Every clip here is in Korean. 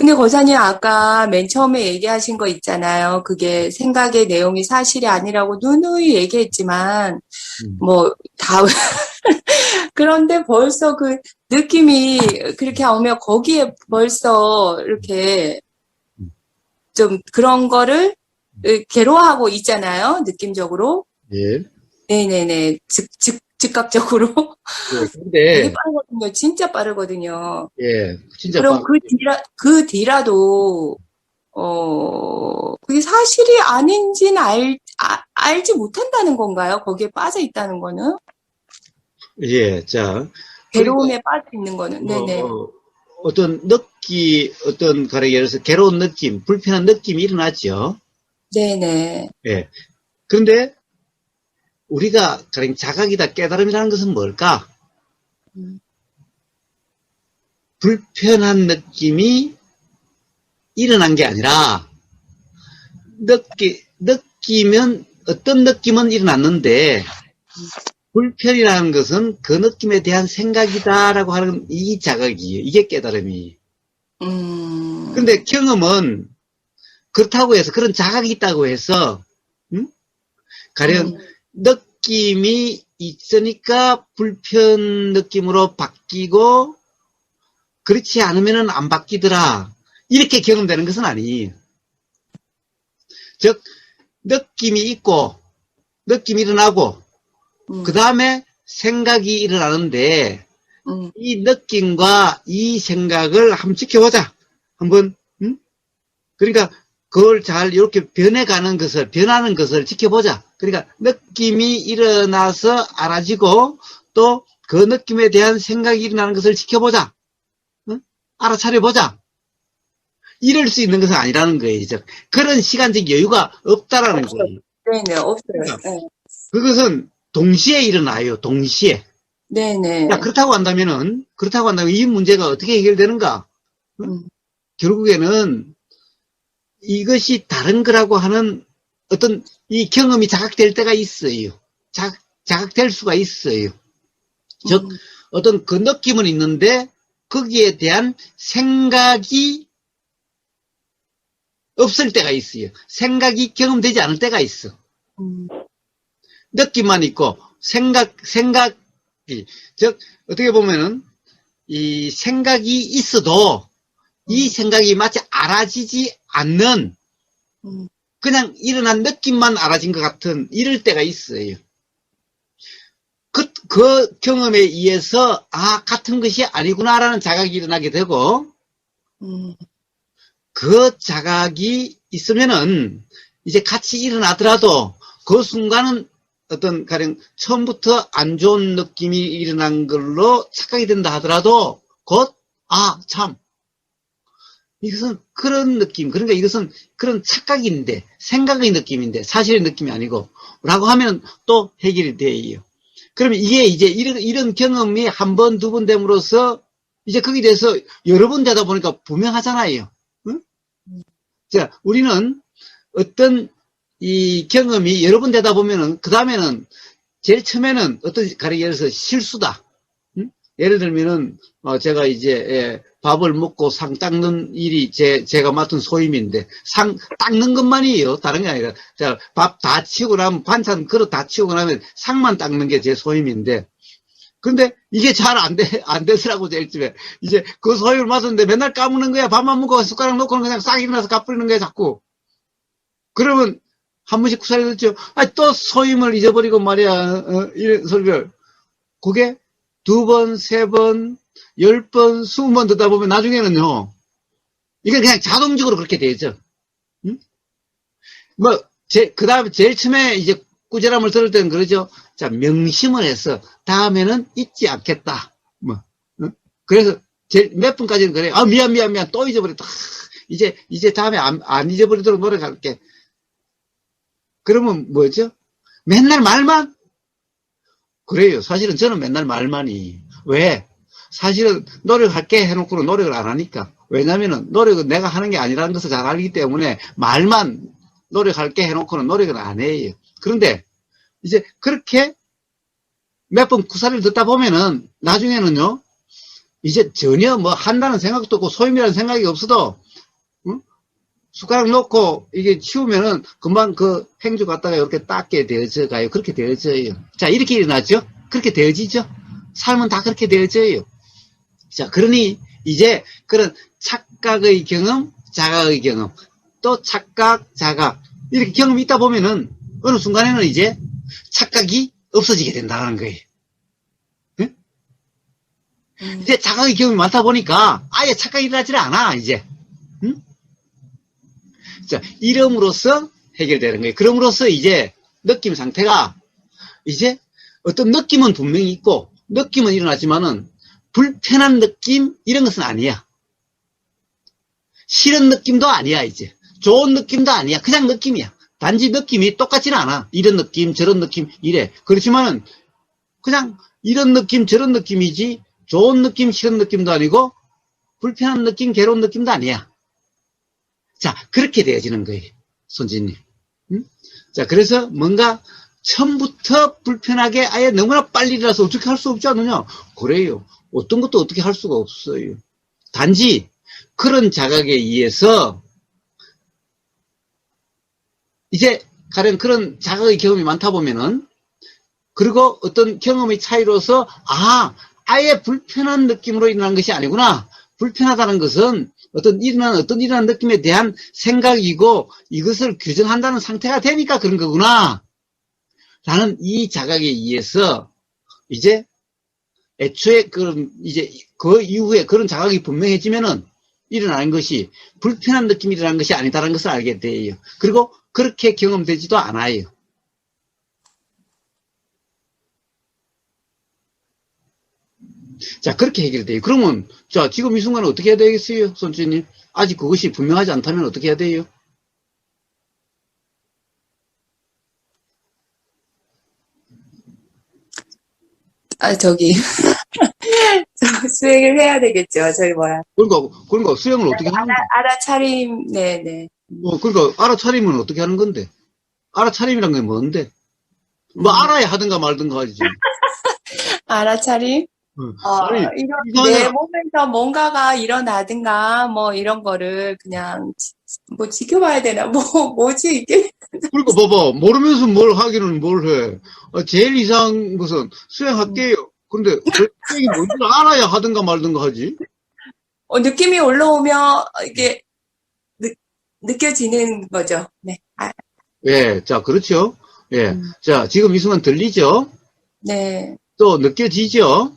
근데 거사님 아까 맨 처음에 얘기하신 거 있잖아요. 그게 생각의 내용이 사실이 아니라고 누누이 얘기했지만, 음, 뭐, 다, 그런데 벌써 그 느낌이 그렇게 오면 거기에 벌써 이렇게 음, 좀 그런 거를 괴로워하고 있잖아요. 느낌적으로. 예. 네네네. 즉각적으로. 예, 되게 근데, 빠르거든요. 진짜 빠르거든요. 예, 진짜 그럼 그 뒤라도, 그게 사실이 아닌지는 알지 못한다는 건가요? 거기에 빠져 있다는 거는? 예, 자, 그러니까, 괴로움에 빠져 있는 거는. 네네. 가령 예를 들어서 괴로운 느낌, 불편한 느낌이 일어나죠. 네네. 예. 그런데 우리가 가령 자각이다, 깨달음이라는 것은 뭘까? 음, 불편한 느낌이 일어난 게 아니라, 느끼면, 어떤 느낌은 일어났는데, 불편이라는 것은 그 느낌에 대한 생각이다라고 하는 이 자각이에요. 이게 깨달음이. 음, 그런데 경험은 그렇다고 해서 그런 자각이 있다고 해서 가령 음, 느낌이 있으니까 불편 느낌으로 바뀌고 그렇지 않으면 안 바뀌더라. 이렇게 경험되는 것은 아니에요. 즉 느낌이 있고 느낌이 일어나고 그 음, 다음에 생각이 일어나는데 음, 이 느낌과 이 생각을 한번 지켜보자. 한번 그러니까 그걸 잘 이렇게 변하는 것을 지켜보자. 그러니까 느낌이 일어나서 알아지고 또 그 느낌에 대한 생각이 일어나는 것을 지켜보자. 응? 알아차려보자. 이럴 수 있는 것은 아니라는 거예요. 즉, 그런 시간적 여유가 없다라는 없어요. 거예요. 네네, 없어요. 그러니까 네. 그것은 동시에 일어나요. 동시에. 자, 네네. 그렇다고 한다면 이 문제가 어떻게 해결되는가? 응? 음, 결국에는 이것이 다른 거라고 하는 어떤 이 경험이 자각될 때가 있어요. 자각될 수가 있어요. 즉, 음, 어떤 그 느낌은 있는데 거기에 대한 생각이 없을 때가 있어요. 생각이 경험되지 않을 때가 있어. 음, 느낌만 있고 생각이 즉 어떻게 보면은 이 생각이 있어도 이 음, 생각이 마치 알아지지 않는 음, 그냥 일어난 느낌만 알아진 것 같은 이럴 때가 있어요. 그 경험에 의해서 같은 것이 아니구나라는 자각이 일어나게 되고 음, 그 자각이 있으면은 이제 같이 일어나더라도 그 순간은 어떤 가령 처음부터 안 좋은 느낌이 일어난 걸로 착각이 된다 하더라도 곧 참 이것은 그런 느낌 그러니까 이것은 그런 착각인데 생각의 느낌인데 사실의 느낌이 아니고 라고 하면 또 해결이 돼요. 그러면 이게 이제 이런 경험이 한 번, 두 번 됨으로써 이제 거기에 대해서 여러 번 되다 보니까 분명하잖아요. 응? 자, 우리는 어떤 이 경험이 여러 번 되다 보면은, 그 다음에는, 제일 처음에는 가령 예를 들어서 실수다. 응? 예를 들면은, 제가 이제, 밥을 먹고 상 닦는 일이 제가 맡은 소임인데, 상 닦는 것만이에요. 다른 게 아니라. 자, 밥 다 치우고 나면, 반찬 그릇 다 치우고 나면 상만 닦는 게 제 소임인데, 근데 이게 잘 안 되더라고, 제일 처음에. 이제 그 소임을 맡았는데 맨날 까무는 거야. 밥만 먹고 숟가락 놓고는 그냥 싹 일어나서 까뿌리는 거야, 자꾸. 그러면 한 번씩 구사리 듣죠. 또 소임을 잊어버리고 말이야. 이런 소리를. 그게 두 번, 세 번, 10번, 20번 듣다 보면 나중에는요. 이게 그냥 자동적으로 그렇게 되죠. 응? 뭐, 그 다음에 제일 처음에 이제 꾸지람을 들을 때는 그러죠. 자, 명심을 해서 다음에는 잊지 않겠다. 뭐, 응? 그래서 몇 분까지는 그래요. 미안. 또 잊어버렸다. 이제 다음에 안 잊어버리도록 노력할게. 그러면 뭐죠? 맨날 말만? 그래요. 사실은 저는 맨날 말만이. 왜? 사실은 노력할게 해놓고는 노력을 안 하니까. 왜냐면은 노력은 내가 하는 게 아니라는 것을 잘 알기 때문에 말만 노력할게 해놓고는 노력을 안 해요. 그런데 이제 그렇게 몇 번 구사를 듣다 보면은 나중에는요, 이제 전혀 뭐 한다는 생각도 없고 소임이라는 생각이 없어도, 응? 숟가락 놓고 이게 치우면은 금방 그 행주 갖다가 이렇게 닦게 되어져 가요. 그렇게 되어져요. 자, 이렇게 일어나죠? 그렇게 되어지죠? 삶은 다 그렇게 되어져요. 자, 그러니 이제 그런 착각의 경험, 자각의 경험, 또 착각, 자각, 이렇게 경험이 있다 보면은 어느 순간에는 이제 착각이 없어지게 된다는 거예요. 응? 이제 자각의 경험이 많다 보니까 아예 착각이 일어나질 않아, 이제. 응? 자, 이름으로써 해결되는 거예요. 그럼으로써 이제 느낌 상태가 이제 어떤 느낌은 분명히 있고 느낌은 일어나지만은 불편한 느낌 이런 것은 아니야. 싫은 느낌도 아니야, 이제. 좋은 느낌도 아니야. 그냥 느낌이야. 단지 느낌이 똑같지는 않아. 이런 느낌, 저런 느낌, 이래. 그렇지만은 그냥 이런 느낌, 저런 느낌이지 좋은 느낌, 싫은 느낌도 아니고 불편한 느낌, 괴로운 느낌도 아니야. 자, 그렇게 되어지는 거예요. 손진님. 응? 자, 그래서 뭔가 처음부터 불편하게 아예 너무나 빨리 일어나서 어떻게 할 수 없지 않느냐? 그래요. 어떤 것도 어떻게 할 수가 없어요. 단지 그런 자각에 의해서 이제 가령 그런 자각의 경험이 많다 보면은 그리고 어떤 경험의 차이로서 아예 불편한 느낌으로 일어난 것이 아니구나. 불편하다는 것은 어떤 일어난 느낌에 대한 생각이고 이것을 규정한다는 상태가 되니까 그런 거구나. 라는 이 자각에 의해서 이제 애초에 이제 그 이후에 그런 자각이 분명해지면은 일어나는 것이 불편한 느낌이 일어나는 것이 아니다라는 것을 알게 돼요. 그리고 그렇게 경험되지도 않아요. 자, 그렇게 해결돼요. 그러면, 자, 지금 이 순간에 어떻게 해야 되겠어요, 손주님? 아직 그것이 분명하지 않다면 어떻게 해야 돼요? 저기, 수행을 해야 되겠죠. 저기 뭐야. 그러니까 수행을 어떻게 하는 거야? 알아차림, 네네. 그러니까 알아차리면 어떻게 하는 건데? 알아차림이란 게 뭔데? 뭐 알아야 하든가 말든가 하지. 알아차림? 아니, 내 이상하잖아. 몸에서 뭔가가 일어나든가, 뭐, 이런 거를 그냥, 뭐, 지켜봐야 되나? 뭐지, 이게? 그러니까 봐봐. 모르면서 뭘 하기는 뭘 해. 제일 이상한 것은 수행할게요. 근데 그 수행이 뭔지 알아야 하든가 말든가 하지. 느낌이 올라오면, 이게, 느, 느껴지는 거죠. 네. 예, 자, 그렇죠. 예. 음, 자, 지금 이 순간 들리죠? 네, 또 느껴지죠?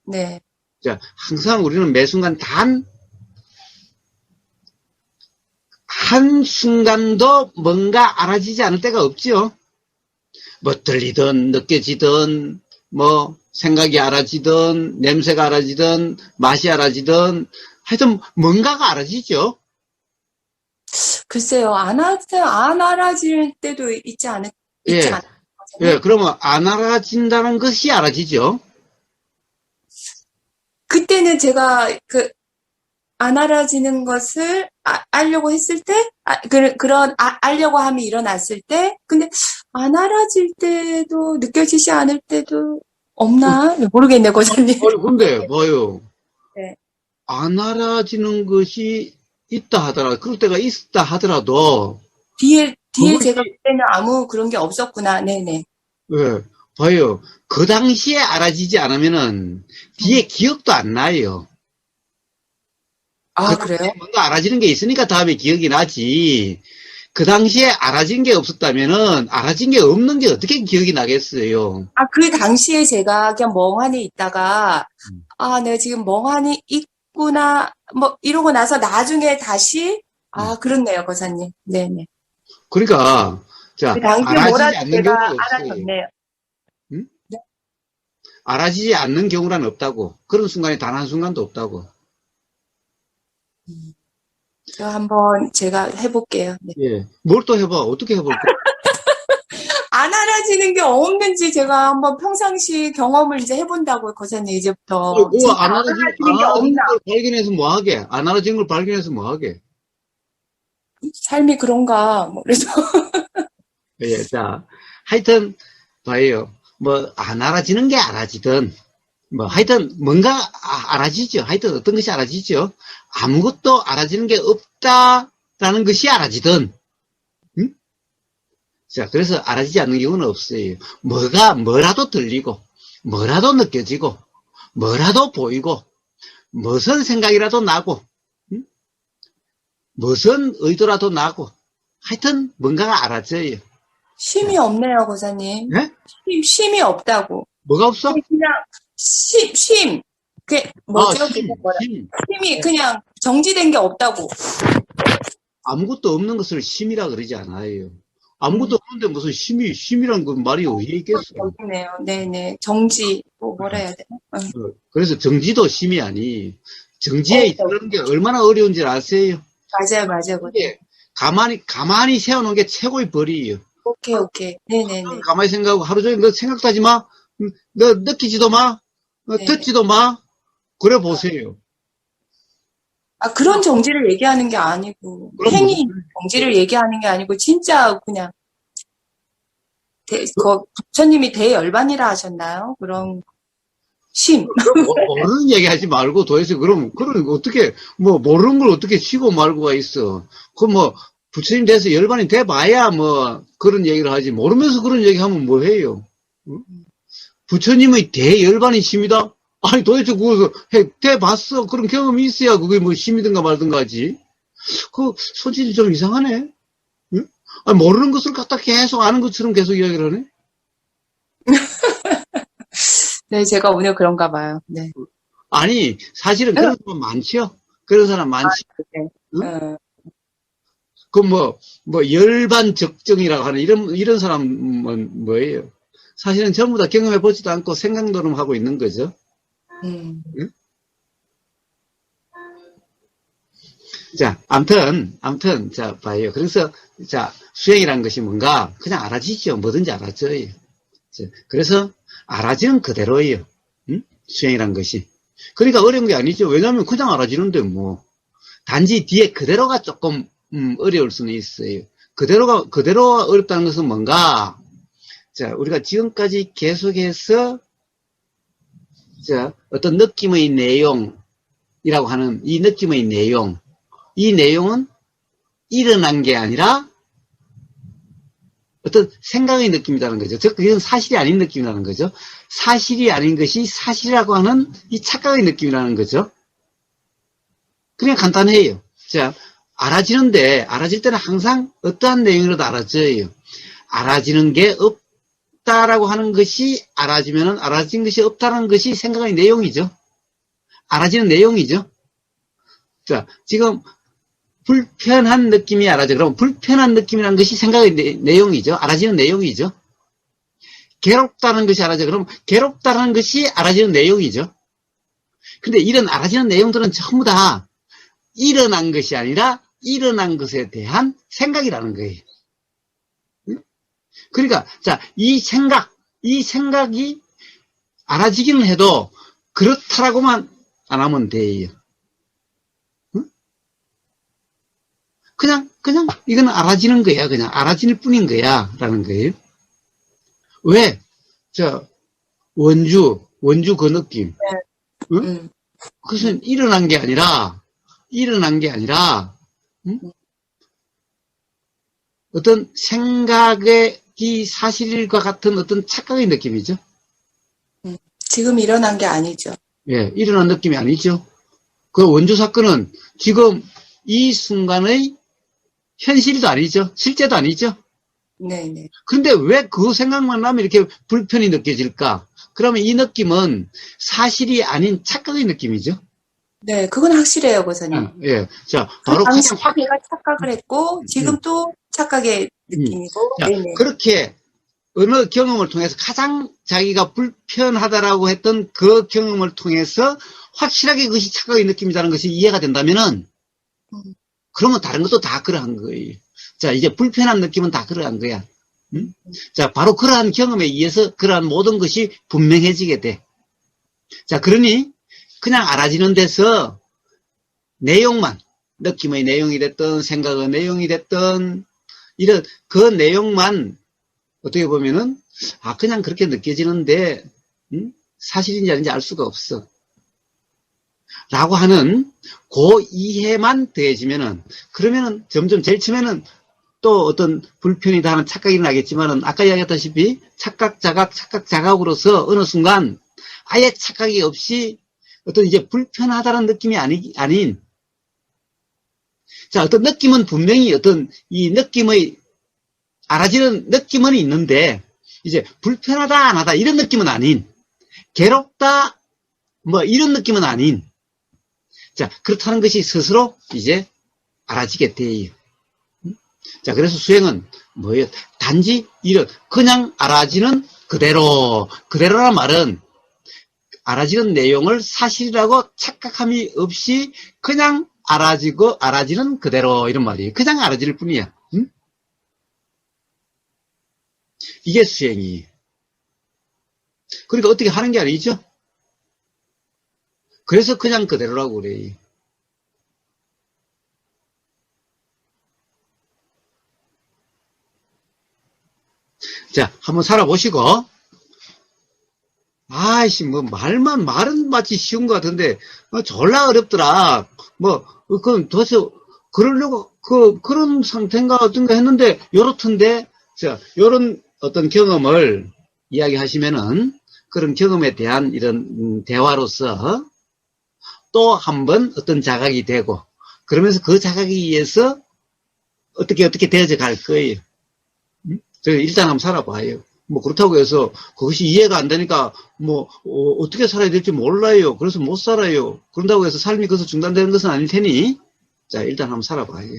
네. 자, 항상 우리는 매 순간 단 한 순간도 뭔가 알아지지 않을 때가 없지요. 뭐 들리든 느껴지든 뭐 생각이 알아지든 냄새가 알아지든 맛이 알아지든 하여튼 뭔가가 알아지죠. 글쎄요, 안 알아질 때도 있지 예, 않거든요. 예, 그러면 안 알아진다는 것이 알아지죠. 그때는 제가 안 알아지는 것을 알려고 했을 때, 알려고 함이 일어났을 때, 근데 안 알아질 때도, 느껴지지 않을 때도 없나? 모르겠네, 고사님. 아니, 근데 봐요. 네. 안 알아지는 것이 있다 하더라도, 그럴 때가 있다 하더라도, 뒤에 제가 그것이, 그때는 아무 그런 게 없었구나. 네네. 예, 봐요. 그 당시에 알아지지 않으면은, 뒤에 음. 기억도 안 나요. 그 그래요? 당시에 뭔가 알아지는 게 있으니까 다음에 기억이 나지. 그 당시에 알아진 게 없었다면은, 알아진 게 없는 게 어떻게 기억이 나겠어요. 그 당시에 제가 그냥 멍하니 있다가, 내가 지금 멍하니 있구나, 뭐, 이러고 나서 나중에 다시, 음. 그렇네요, 고사님. 네네. 그러니까, 그 자, 당시에 알아지지 뭐라도 않는 제가 경우가 없어요. 알아줬네요. 응? 네. 알아지지 않는 경우란 없다고. 그런 순간이 단 한순간도 없다고. 저 한번 제가 해볼게요. 네. 예. 뭘 또 해봐. 어떻게 해볼 거야? 안 알아지는 게 없는지 제가 한번 평상시 경험을 이제 해본다고요, 거사님, 이제부터. 그거 진짜 안 안 알아지는 게 알아진 없나. 걸 발견해서 뭐 하게? 안 알아진 걸 발견해서 뭐 하게? 삶이 그런가. 뭐 그래서. 예. 자, 하여튼, 봐요. 뭐, 안 알아지는 게 알아지든, 뭐, 하여튼, 뭔가 알아지죠. 하여튼 어떤 것이 알아지죠. 아무것도 알아지는 게 없다라는 것이 알아지든, 응? 자, 그래서 알아지지 않는 경우는 없어요. 뭐라도 들리고, 뭐라도 느껴지고, 뭐라도 보이고, 무슨 생각이라도 나고, 응? 무슨 의도라도 나고, 하여튼 뭔가가 알아져요. 쉼이 없네요, 고사님. 예? 쉼이 없다고. 뭐가 없어? 그냥 쉼. 그게 뭐죠? 그게 심, 뭐라? 심. 쉼이 그냥 정지된 게 없다고. 아무것도 없는 것을 심이라 그러지 않아요. 음, 아무것도 없는데 무슨 심이란 건 말이 어디에 있겠어. 여기네요. 네네. 정지, 뭐라 해야 되나? 그래서 정지도 심이 아니. 정지에 어, 이르는 게 얼마나 어려운지 아세요? 맞아요, 고사님. 이게 가만히 세워놓은 게 최고의 벌이에요. 오케이. 네네네. 가만히 생각하고 하루 종일 너 생각도 하지 마. 너 느끼지도 마. 네. 듣지도 마. 그래 보세요. 아, 그런 정지를 얘기하는 게 아니고, 그럼 무슨 행위 정지를 얘기하는 게 아니고, 진짜 그냥, 부처님이 대열반이라 하셨나요? 그런, 쉼. 그럼 모르는 얘기 하지 말고 도대체 그럼 어떻게 뭐 모르는 걸 어떻게 치고 말고가 있어. 그럼 뭐 부처님 돼서 열반이 돼 봐야 뭐 그런 얘기를 하지 모르면서 그런 얘기 하면 뭐 해요. 응? 부처님의 대열반이십니다. 아니 도대체 그거 돼 봤어. 그런 경험이 있어야 그게 뭐 심이든가 말든가 하지. 그 소질이 좀 이상하네. 응? 아니, 모르는 것을 갖다 계속 아는 것처럼 계속 이야기를 하네. 네, 제가 오늘 그런가 봐요. 네. 아니 사실은 그런 사람 많죠. 그런 사람 많지. 네. 응? 그 열반 적정이라고 하는 이런 사람은 뭐예요? 사실은 전부 다 경험해 보지도 않고 생각노름 하고 있는 거죠. 응? 자, 암튼, 자, 봐요. 그래서, 자, 수행이라는 것이 뭔가, 그냥 알아지죠. 뭐든지 알아져요. 자, 그래서, 알아지는 그대로예요. 응? 수행이라는 것이. 그러니까 어려운 게 아니죠. 왜냐하면 그냥 알아지는데, 뭐. 단지 뒤에 그대로가 조금, 어려울 수는 있어요. 그대로가 어렵다는 것은 뭔가, 자, 우리가 지금까지 계속해서, 자, 어떤 느낌의 내용이라고 하는 이 느낌의 내용, 이 내용은 일어난 게 아니라 어떤 생각의 느낌이라는 거죠. 즉, 그건 사실이 아닌 느낌이라는 거죠. 사실이 아닌 것이 사실이라고 하는 이 착각의 느낌이라는 거죠. 그냥 간단해요. 자, 알아질 때는 항상 어떠한 내용이라도 알아져요. 알아지는 게 없다라고 하는 것이 알아지면은 알아진 것이 없다는 것이 생각의 내용이죠. 알아지는 내용이죠. 자, 지금 불편한 느낌이 알아져. 그럼 불편한 느낌이라는 것이 생각의 내용이죠. 알아지는 내용이죠. 괴롭다는 것이 알아져. 그럼 괴롭다는 것이 알아지는 내용이죠. 근데 이런 알아지는 내용들은 전부 다 일어난 것이 아니라 일어난 것에 대한 생각이라는 거예요. 그러니까, 자, 이 생각이 알아지기는 해도 그렇다라고만 안 하면 돼요. 그냥, 이건 알아지는 거야. 그냥 알아질 뿐인 거야. 라는 거예요. 왜? 원주 그 느낌. 응? 그것은 일어난 게 아니라, 응? 어떤 생각의 이 사실과 같은 어떤 착각의 느낌이죠. 지금 일어난 게 아니죠. 예, 일어난 느낌이 아니죠. 그 원주 사건은 지금 이 순간의 현실도 아니죠. 실제도 아니죠. 네네. 그런데 왜 그 생각만 나면 이렇게 불편이 느껴질까? 그러면 이 느낌은 사실이 아닌 착각의 느낌이죠. 네, 그건 확실해요, 고사님. 예. 자, 그 바로 당시 그냥 내가 착각을 했고, 지금 또 착각의 느낌이고, 자, 네네. 그렇게 어느 경험을 통해서 가장 자기가 불편하다라고 했던 그 경험을 통해서 확실하게 그것이 착각의 느낌이라는 것이 이해가 된다면은, 그러면 다른 것도 다 그러한 거예요. 자, 이제 불편한 느낌은 다 그러한 거야. 응? 자, 바로 그러한 경험에 의해서 그러한 모든 것이 분명해지게 돼. 자, 그러니 그냥 알아지는 데서 내용만, 느낌의 내용이 됐든 생각의 내용이 됐든 이런 그 내용만 어떻게 보면은 그냥 그렇게 느껴지는데 사실인지 아닌지 알 수가 없어. 라고 하는 그 이해만 더해지면은, 그러면은 점점 제일 처음에는 또 어떤 불편이다 하는 착각이 나겠지만은, 아까 이야기했다시피 착각, 자각으로서 어느 순간 아예 착각이 없이 어떤 이제 불편하다는 느낌이 아닌, 자, 어떤 느낌은 분명히 어떤 이 느낌의 알아지는 느낌은 있는데, 이제 불편하다, 안 하다, 이런 느낌은 아닌, 괴롭다, 뭐, 이런 느낌은 아닌, 자, 그렇다는 것이 스스로 이제 알아지게 돼요. 자, 그래서 수행은 뭐예요? 단지 이런, 그냥 알아지는 그대로라는 말은 알아지는 내용을 사실이라고 착각함이 없이 그냥 알아지는 그대로, 이런 말이에요. 그냥 알아질 뿐이야. 응? 이게 수행이에요. 그러니까 어떻게 하는 게 아니죠? 그래서 그냥 그대로라고 그래요. 자, 한번 살아보시고, 아이씨, 뭐, 말은 마치 쉬운 것 같은데, 졸라 어렵더라. 뭐, 그건 도대체, 그러려고, 그런 상태인가 어떤가 했는데, 요렇던데, 자, 요런 어떤 경험을 이야기하시면은, 그런 경험에 대한 이런 대화로서 또 한 번 어떤 자각이 되고, 그러면서 그 자각에 의해서 어떻게 되어져 갈 거예요. 일단 한번 살아봐요. 뭐 그렇다고 해서 그것이 이해가 안 되니까 뭐 어떻게 살아야 될지 몰라요. 그래서 못 살아요. 그런다고 해서 삶이 거기서 중단되는 것은 아닐 테니, 자, 일단 한번 살아봐요.